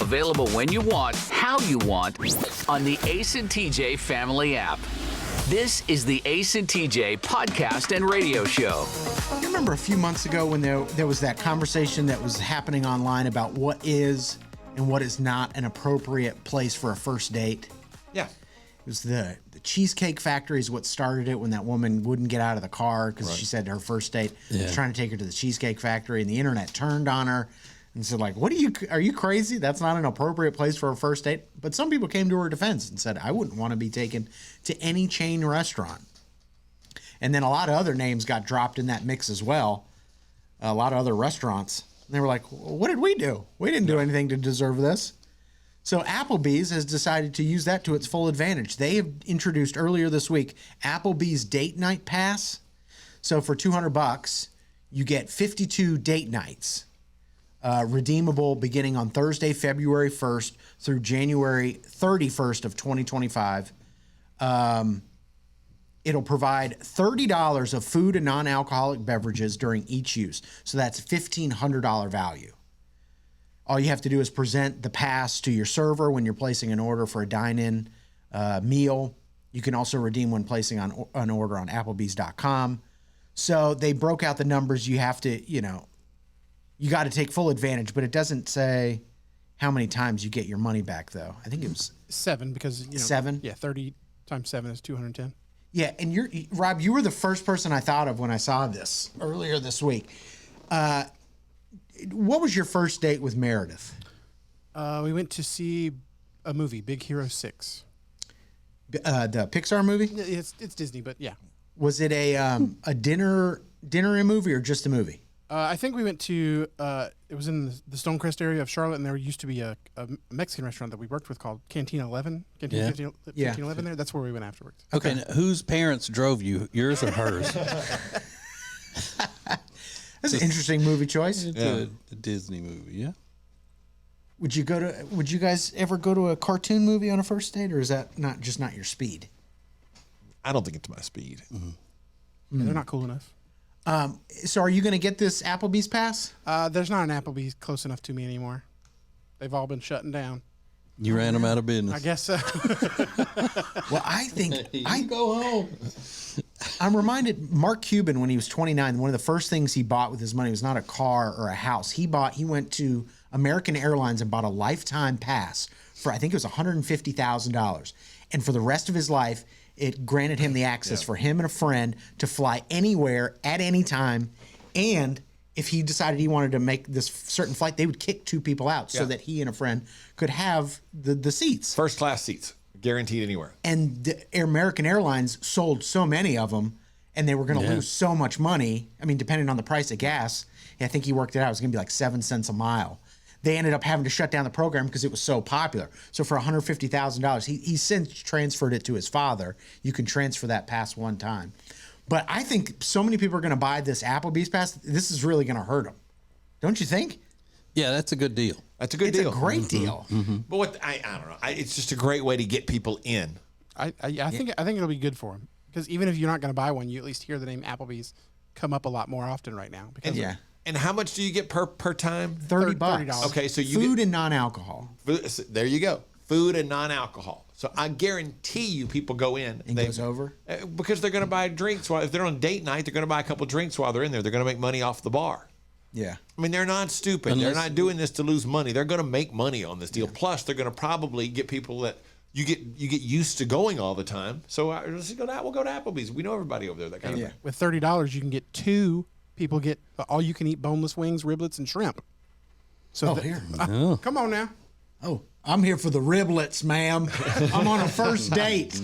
Available when you want, how you want, on the Ace and TJ family app. This is the Ace and TJ podcast and radio show. You remember a few months ago when there was that conversation that was happening online about what is and what is not an appropriate place for a first date? Yeah. It was the Cheesecake Factory is what started it, when that woman wouldn't get out of the car because she said her first date was trying to take her to the Cheesecake Factory, and the internet turned on her and said, like, are you crazy? That's not an appropriate place for a first date. But some people came to her defense and said, I wouldn't want to be taken to any chain restaurant. And then a lot of other names got dropped in that mix as well. A lot of other restaurants. And they were like, what did we do? We didn't do anything to deserve this. So Applebee's has decided to use that to its full advantage. They have introduced earlier this week Applebee's Date Night Pass. So for $200, you get 52 date nights. Redeemable beginning on Thursday, February 1st through January 31st of 2025. It'll provide $30 of food and non-alcoholic beverages during each use. So that's $1,500 value. All you have to do is present the pass to your server when you're placing an order for a dine-in meal. You can also redeem when placing an order on Applebee's.com. So they broke out the numbers. You have to, you got to take full advantage, but it doesn't say how many times you get your money back, though. I think it was 7 because 7. Yeah, 30 times 7 is 210. Yeah, and Rob, you were the first person I thought of when I saw this earlier this week. What was your first date with Meredith? We went to see a movie, Big Hero 6. The Pixar movie? It's Disney, but yeah. Was it a dinner movie or just a movie? I think we went to, it was in the Stonecrest area of Charlotte, and there used to be a Mexican restaurant that we worked with called Cantina 11. Cantina 1511 there. That's where we went afterwards. Okay. Now, whose parents drove you, yours or hers? That's an interesting movie choice. It's a Disney movie, yeah. Would you guys ever go to a cartoon movie on a first date, or is that not your speed? I don't think it's my speed. Mm-hmm. Yeah, they're not cool enough. So are you going to get this Applebee's pass? There's not an Applebee's close enough to me anymore. They've all been shutting down. You ran them out of business. I guess so. Well, I think I go home. I'm reminded Mark Cuban, when he was 29, one of the first things he bought with his money was not a car or a house. He went to American Airlines and bought a lifetime pass for, I think it was $150,000. And for the rest of his life, it granted him the access for him and a friend to fly anywhere at any time. And if he decided he wanted to make this certain flight, they would kick 2 people out so that he and a friend could have the seats. First class seats, guaranteed anywhere. And the American Airlines sold so many of them, and they were going to lose so much money. I mean, depending on the price of gas, I think he worked it out. It was going to be like 7 cents a mile. They ended up having to shut down the program because it was so popular. So for $150,000, he since transferred it to his father. You can transfer that pass one time. But I think so many people are going to buy this Applebee's pass. This is really going to hurt them. Don't you think? Yeah, that's a good deal. That's a good deal. It's a great deal. Mm-hmm. But I don't know. It's just a great way to get people in. I think it'll be good for them, because even if you're not going to buy one, you at least hear the name Applebee's come up a lot lot more often right now. Because And how much do you get per time? $30. Okay, so you food get and non-alcohol. There you go. Food and non-alcohol. So I guarantee you people go in. And goes over? Because they're going to buy drinks. If they're on date night, they're going to buy a couple drinks while they're in there. They're going to make money off the bar. Yeah. I mean, they're not stupid. They're not doing this to lose money. They're going to make money on this deal. Plus, they're going to probably get people that you get used to going all the time. So we'll go to Applebee's. We know everybody over there. That kind of thing. With $30, you can get 2 people get all you can eat boneless wings, riblets, and shrimp. So here. Come on now. Oh, I'm here for the riblets, ma'am. I'm on a first date.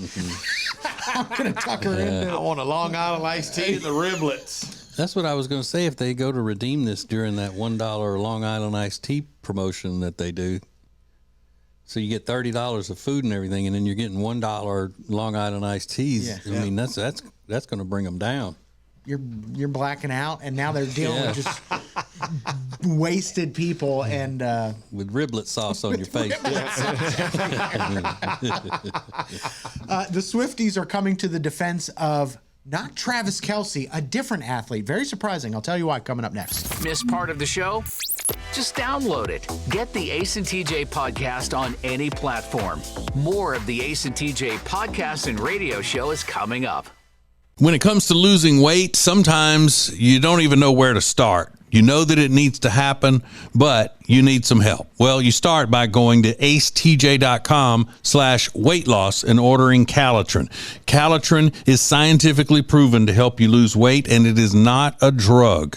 I'm going to tuck her into I want a Long Island iced tea and the riblets. That's what I was going to say. If they go to redeem this during that $1 Long Island iced tea promotion that they do, so you get $30 of food and everything, and then you're getting $1 Long Island iced teas. Yeah. I mean, that's going to bring them down. You're blacking out, and now they're dealing with just wasted people and with riblet sauce on your face. The Swifties are coming to the defense of not Travis Kelce, a different athlete. Very surprising. I'll tell you why coming up next. Missed part of the show? Just download it. Get the Ace and TJ podcast on any platform. More of the Ace and TJ podcast and radio show is coming up. When it comes to losing weight, sometimes you don't even know where to start. You know that it needs to happen, but you need some help. Well, you start by going to acetj.com/weight loss and ordering Calitrin. Calitrin is scientifically proven to help you lose weight, and it is not a drug.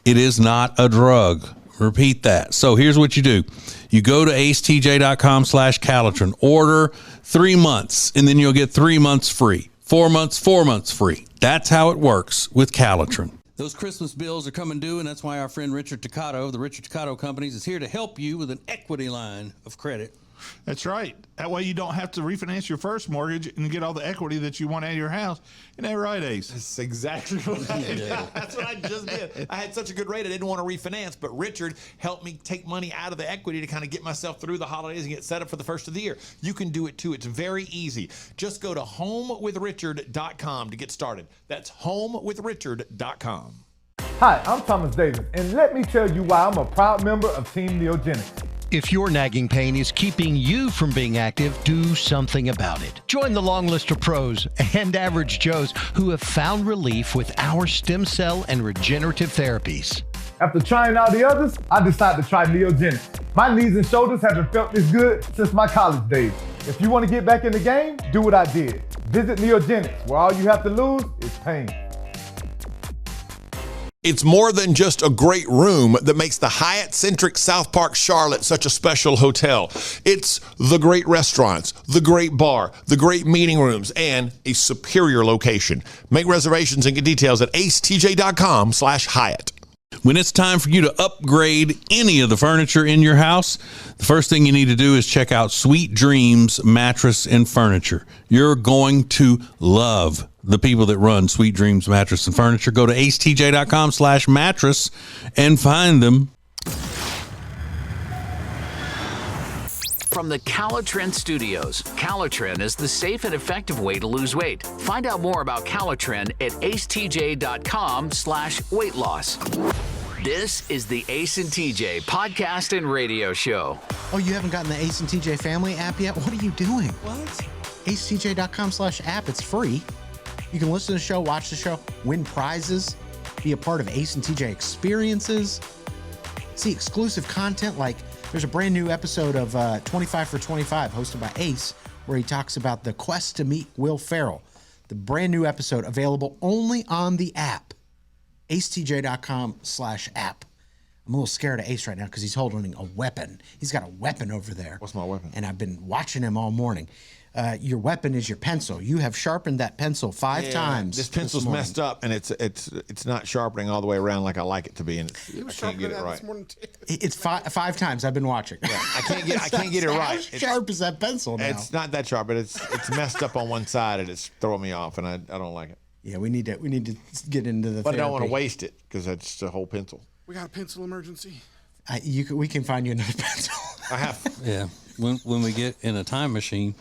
It is not a drug. Repeat that. So here's what you do. You go to acetj.com/Calitrin, order 3 months, and then you'll get 3 months free. 4 months, 4 months free. That's how it works with Calitrin. Those Christmas bills are coming due, and that's why our friend Richard Toccato of the Richard Toccato Companies is here to help you with an equity line of credit. That's right. That way you don't have to refinance your first mortgage and get all the equity that you want out of your house. Isn't that right, Ace? That's exactly right. Yeah. That's what I just did. I had such a good rate, I didn't want to refinance, but Richard helped me take money out of the equity to kind of get myself through the holidays and get set up for the first of the year. You can do it too. It's very easy. Just go to homewithrichard.com to get started. That's homewithrichard.com. Hi, I'm Thomas Davis, and let me tell you why I'm a proud member of Team Neogenics. If your nagging pain is keeping you from being active, do something about it. Join the long list of pros and average Joes who have found relief with our stem cell and regenerative therapies. After trying all the others, I decided to try Neogenics. My knees and shoulders haven't felt this good since my college days. If you want to get back in the game, do what I did. Visit Neogenics, where all you have to lose is pain. It's more than just a great room that makes the Hyatt-centric South Park Charlotte such a special hotel. It's the great restaurants, the great bar, the great meeting rooms, and a superior location. Make reservations and get details at acetj.com/Hyatt. When it's time for you to upgrade any of the furniture in your house, the first thing you need to do is check out Sweet Dreams Mattress and Furniture. You're going to love the people that run Sweet Dreams Mattress and Furniture. Go to acetj.com/mattress and find them. From the Calitrin Studios, Calitrin is the safe and effective way to lose weight. Find out more about Calitrin at acetj.com/weight loss. This is the Ace and TJ podcast and radio show. Oh, you haven't gotten the Ace and TJ family app yet? What are you doing? What? acetj.com/app. It's free. You can listen to the show, watch the show, win prizes, be a part of Ace and TJ experiences, see exclusive content. Like there's a brand new episode of 25 for 25 hosted by Ace where he talks about the quest to meet Will Ferrell. The brand new episode available only on the app. acetj.com/app. I'm a little scared of Ace right now because he's holding a weapon. He's got a weapon over there. What's my weapon? And I've been watching him all morning. Your weapon is your pencil. You have sharpened that pencil five times. This pencil's messed up, and it's not sharpening all the way around like I like it to be, and I can't get it right. It's five times. I've been watching. Yeah, I can't get it right. How sharp is that pencil now? It's not that sharp, but it's messed up on one side, and it's throwing me off, and I don't like it. Yeah, we need to get into the. But I don't want to waste it because that's the whole pencil. We got a pencil emergency. We can find you another pencil. I have. Yeah, when we get in a time machine.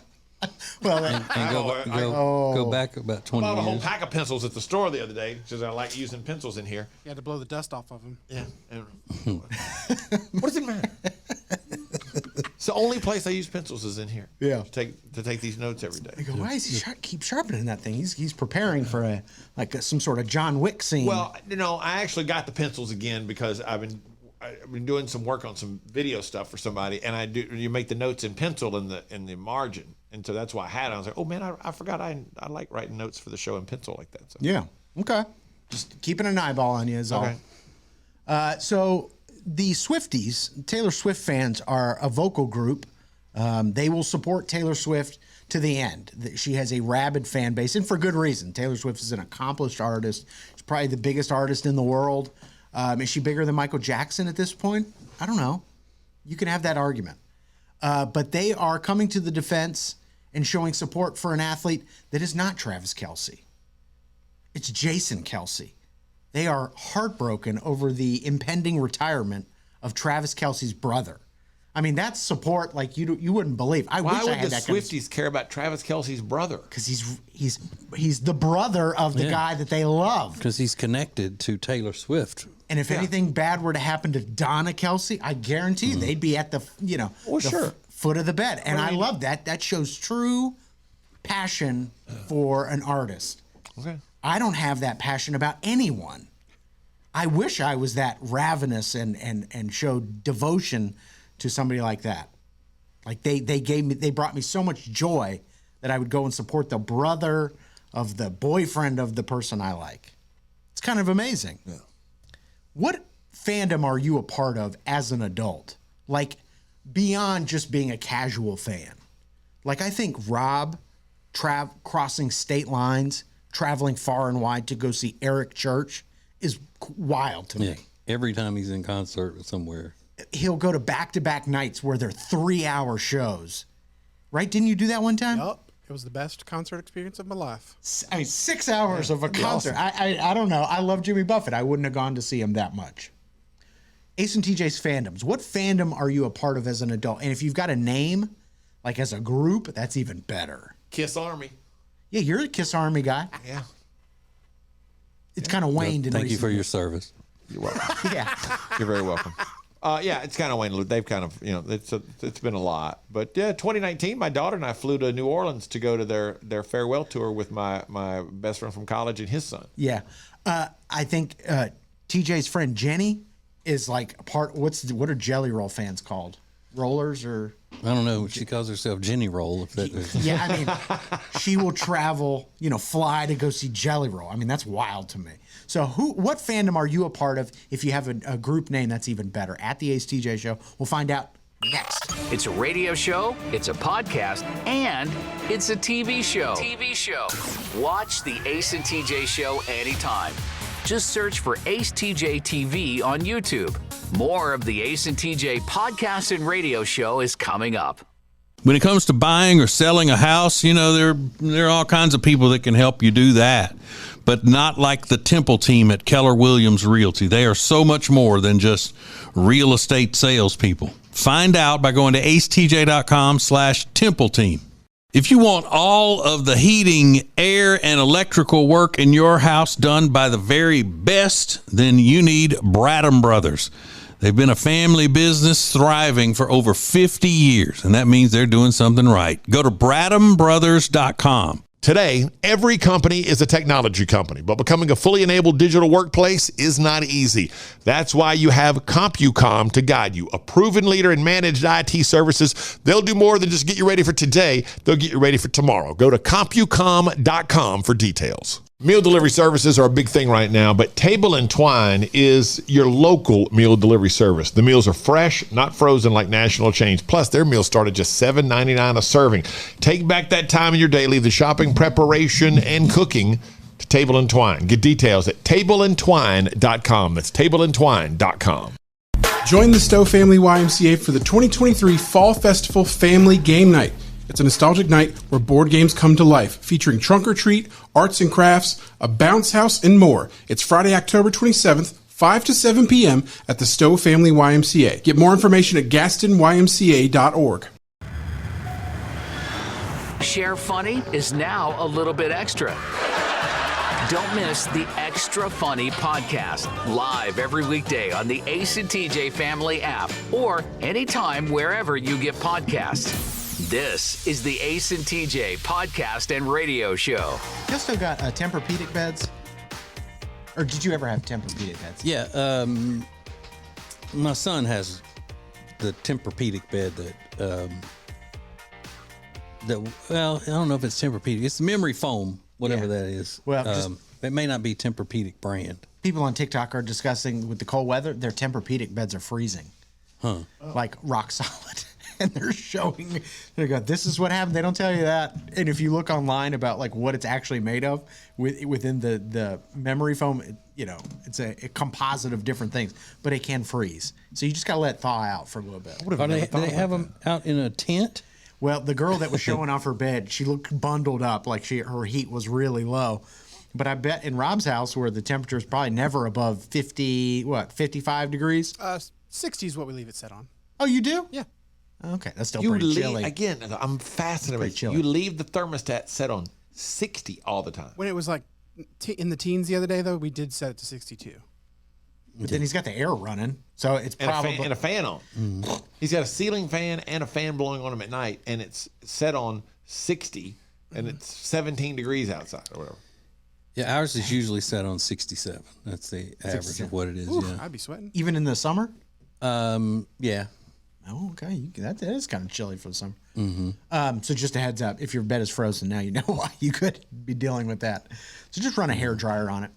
Well, and go back about 20 I bought a whole years. pack of pencils at the store the other day because I like using pencils in here. You had to blow the dust off of them. Yeah. What does it matter? It's the only place I use pencils is in here. Yeah. To take these notes every day. I go, why does he keep sharpening that thing? He's preparing for some sort of John Wick scene. Well, I actually got the pencils again because I've been doing some work on some video stuff for somebody, and you make the notes in pencil in the margin, and so that's why I had it. I was like, oh man, I forgot I like writing notes for the show in pencil like that. So. Yeah. Okay. Just keeping an eyeball on you is all. Okay. So the Swifties, Taylor Swift fans, are a vocal group. They will support Taylor Swift to the end. She has a rabid fan base, and for good reason. Taylor Swift is an accomplished artist. She's probably the biggest artist in the world. Is she bigger than Michael Jackson at this point? I don't know. You can have that argument. But they are coming to the defense and showing support for an athlete that is not Travis Kelce. It's Jason Kelce. They are heartbroken over the impending retirement of Travis Kelce's brother. I mean, that's support like you wouldn't believe. Why wish I would had the that Swifties care about Travis Kelce's brother? Because he's the brother of the guy that they love. Because he's connected to Taylor Swift. And if anything bad were to happen to Donna Kelce, I guarantee they'd be at the foot of the bed. And I love that. That shows true passion for an artist. Okay. I don't have that passion about anyone. I wish I was that ravenous and showed devotion to somebody like that. Like they brought me so much joy that I would go and support the brother of the boyfriend of the person I like. It's kind of amazing. Yeah. What fandom are you a part of as an adult? Like beyond just being a casual fan. Like I think Rob crossing state lines, traveling far and wide to go see Eric Church is wild to me. Every time he's in concert somewhere. He'll go to back-to-back nights where they're 3-hour shows. Right? Didn't you do that one time? Yup. It was the best concert experience of my life. I mean, 6 hours of a concert. Awesome. I don't know. I love Jimmy Buffett. I wouldn't have gone to see him that much. Ace and TJ's fandoms. What fandom are you a part of as an adult? And if you've got a name, like as a group, that's even better. Kiss Army. Yeah, you're a Kiss Army guy. Yeah. It's kind of waned in Thank you recent for your years. service. You're welcome. Yeah. You're very welcome. It's kind of waned. They've kind of, it's been a lot. But 2019, my daughter and I flew to New Orleans to go to their farewell tour with my best friend from college and his son. Yeah. I think TJ's friend Jenny is like a part. What are Jelly Roll fans called? Rollers or? I don't know. She calls herself Jenny Roll. If that is. Yeah, I mean, she will travel, fly to go see Jelly Roll. I mean, that's wild to me. So what fandom are you a part of? If you have a group name, that's even better. At the Ace TJ Show. We'll find out next. It's a radio show, it's a podcast, and it's a TV show. Watch the Ace and TJ Show anytime. Just search for Ace TJ TV on YouTube. More of the Ace and TJ podcast and radio show is coming up. When it comes to buying or selling a house, there are all kinds of people that can help you do that, but not like the Temple team at Keller Williams Realty. They are so much more than just real estate salespeople. Find out by going to acetj.com/Temple team. If you want all of the heating, air, and electrical work in your house done by the very best, then you need Bradham Brothers. They've been a family business thriving for over 50 years, and that means they're doing something right. Go to BradhamBrothers.com. Today, every company is a technology company, but becoming a fully enabled digital workplace is not easy. That's why you have CompuCom to guide you, a proven leader in managed IT services. They'll do more than just get you ready for today. They'll get you ready for tomorrow. Go to CompuCom.com for details. Meal delivery services are a big thing right now, but Table & Twine is your local meal delivery service. The meals are fresh, not frozen like national chains. Plus, their meals start at just $7.99 a serving. Take back that time in your day. Leave the shopping, preparation, and cooking to Table & Twine. Get details at tableandtwine.com. That's tableandtwine.com. Join the Stowe Family YMCA for the 2023 Fall Festival Family Game Night. It's a nostalgic night where board games come to life, featuring trunk or treat, arts and crafts, a bounce house, and more. It's Friday, October 27th, 5 to 7 p.m. at the Stowe Family YMCA. Get more information at gastonymca.org. Share Funny is now a little bit extra. Don't miss the Extra Funny podcast, live every weekday on the Ace and TJ Family app or anytime wherever you get podcasts. This is the Ace and TJ podcast and radio show. You still got Tempur-Pedic beds? Or did you ever have Tempur-Pedic beds? Yeah, my son has the Tempur-Pedic bed well, I don't know if it's Tempur-Pedic. It's memory foam, whatever that is. Well, it may not be Tempur-Pedic brand. People on TikTok are discussing with the cold weather, their Tempur-Pedic beds are freezing. Like rock solid. And they're showing, they go, this is what happened. They don't tell you that. And if you look online about like what it's actually made of within the memory foam, it's a composite of different things, but it can freeze. So you just got to let it thaw out for a little bit. Do they have them out in a tent? Well, the girl that was showing off her bed, she looked bundled up like her heat was really low. But I bet in Rob's house where the temperature is probably never above 55 degrees? 60 is what we leave it set on. Oh, you do? Yeah. Okay, that's still You pretty leave, chilly. again, I'm fascinated. Pretty chilly. You leave the thermostat set on 60 all the time. When it was like in the teens the other day, though, we did set it to 62. But then he's got the air running, so it's probably And a fan on. He's got a ceiling fan and a fan blowing on him at night, and it's set on 60, and it's 17 degrees outside or whatever. Yeah, ours is usually set on 67. That's the average of what it is. Yeah. I'd be sweating. even in the summer. Yeah. Oh, okay. That is kind of chilly for the summer. So just a heads up, if your bed is frozen now, you know why you could be dealing with that. So just run a hair dryer on it.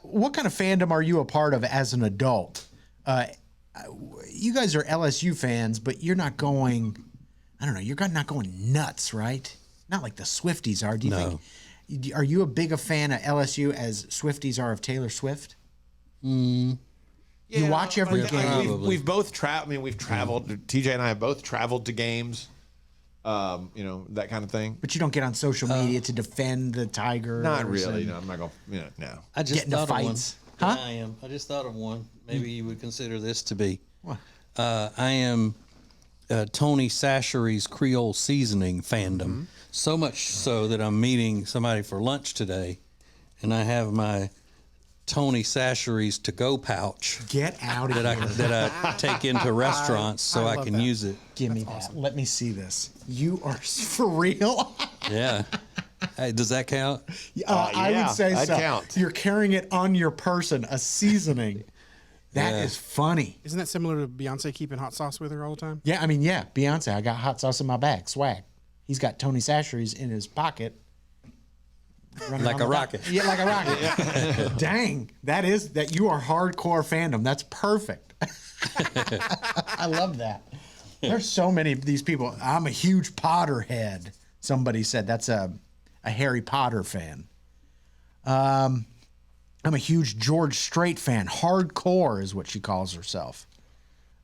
What kind of fandom are you a part of as an adult? You guys are LSU fans, but you're not going, I don't know, you're not going nuts, right? Not like the Swifties are. Do you think? Are you a big a fan of LSU as Swifties are of Taylor Swift? You watch every game. We've both traveled. I mean, we've traveled. TJ and I have both traveled to games. That kind of thing. But you don't get on social media to defend the Tigers. Not really. No, I'm not going to, no. I just Get into thought fights. of one. Huh? I am. I just thought of one. Maybe you would consider this to be. What? I am Tony Sachery's Creole seasoning fandom. So much so that I'm meeting somebody for lunch today, and I have my Tony Sachery's to-go pouch. Get out of here. That I take into restaurants so I can use it. Give me that. Awesome. Let me see this. You are for real? Yeah. Hey, does that count? I would say that'd so. count. You're carrying it on your person, a seasoning. That is funny. Isn't that similar to Beyonce keeping hot sauce with her all the time? Yeah, I mean, Beyonce, I got hot sauce in my bag, swag. He's got Tony Sachery's in his pocket. Like a rocket. Yeah, like a rocket. Dang, that you are hardcore fandom. That's perfect. I love that. There's so many of these people. I'm a huge Potter head. Somebody said that's a Harry Potter fan. I'm a huge George Strait fan. Hardcore is what she calls herself.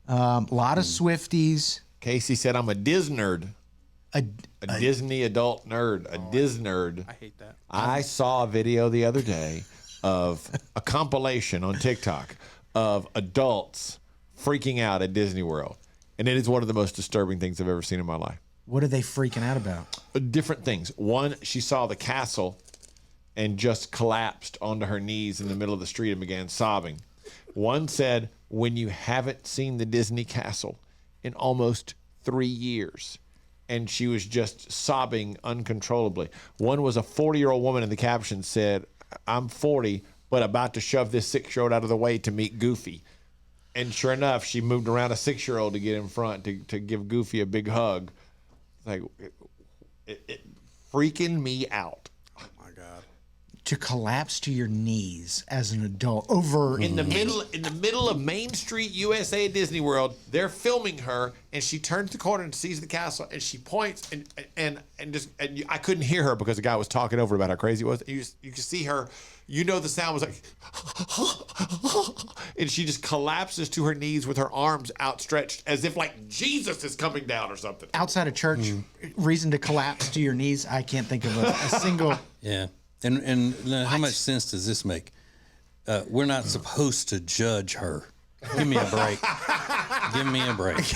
A lot of Swifties. Casey said, I'm a Disnerd. A Disney adult nerd. A Disnerd. I hate that. I saw a video the other day of a compilation on TikTok of adults freaking out at Disney World. And it is one of the most disturbing things I've ever seen in my life. What are they freaking out about? Different things. One, she saw the castle and just collapsed onto her knees in the middle of the street and began sobbing. One said, when you haven't seen the Disney castle in almost 3 years, and she was just sobbing uncontrollably. One was a 40-year-old woman, and the caption said, I'm 40, but about to shove this 6-year-old out of the way to meet Goofy. And sure enough, she moved around a 6-year-old to get in front to give Goofy a big hug. Like, it freaking me out. Oh my God. To collapse to your knees as an adult over in the middle of Main Street, USA, Disney World, they're filming her, and she turns the corner and sees the castle, and she points, and I couldn't hear her because the guy was talking over about how crazy it was. You could see her, the sound was like, and she just collapses to her knees with her arms outstretched as if like Jesus is coming down or something. Outside of church, reason to collapse to your knees, I can't think of a single. Yeah. And how much sense does this make? We're not supposed to judge her. Give me a break. Give me a break.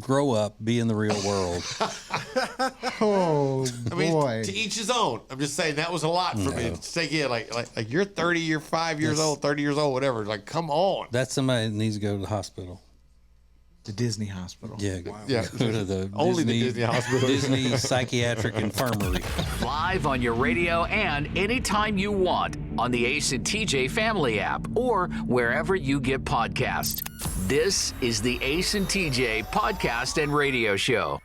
Grow up, be in the real world. Oh, boy. To each his own. I'm just saying that was a lot for me to take in. Like you're 30, you're 5 years old, 30 years old, whatever. Like, come on. That's somebody that needs to go to the hospital. The Disney hospital. Yeah, Go to the only the Disney hospital. Disney Psychiatric Infirmary. Live on your radio and anytime you want on the Ace and TJ Family app or wherever you get podcasts. This is the Ace and TJ Podcast and Radio Show.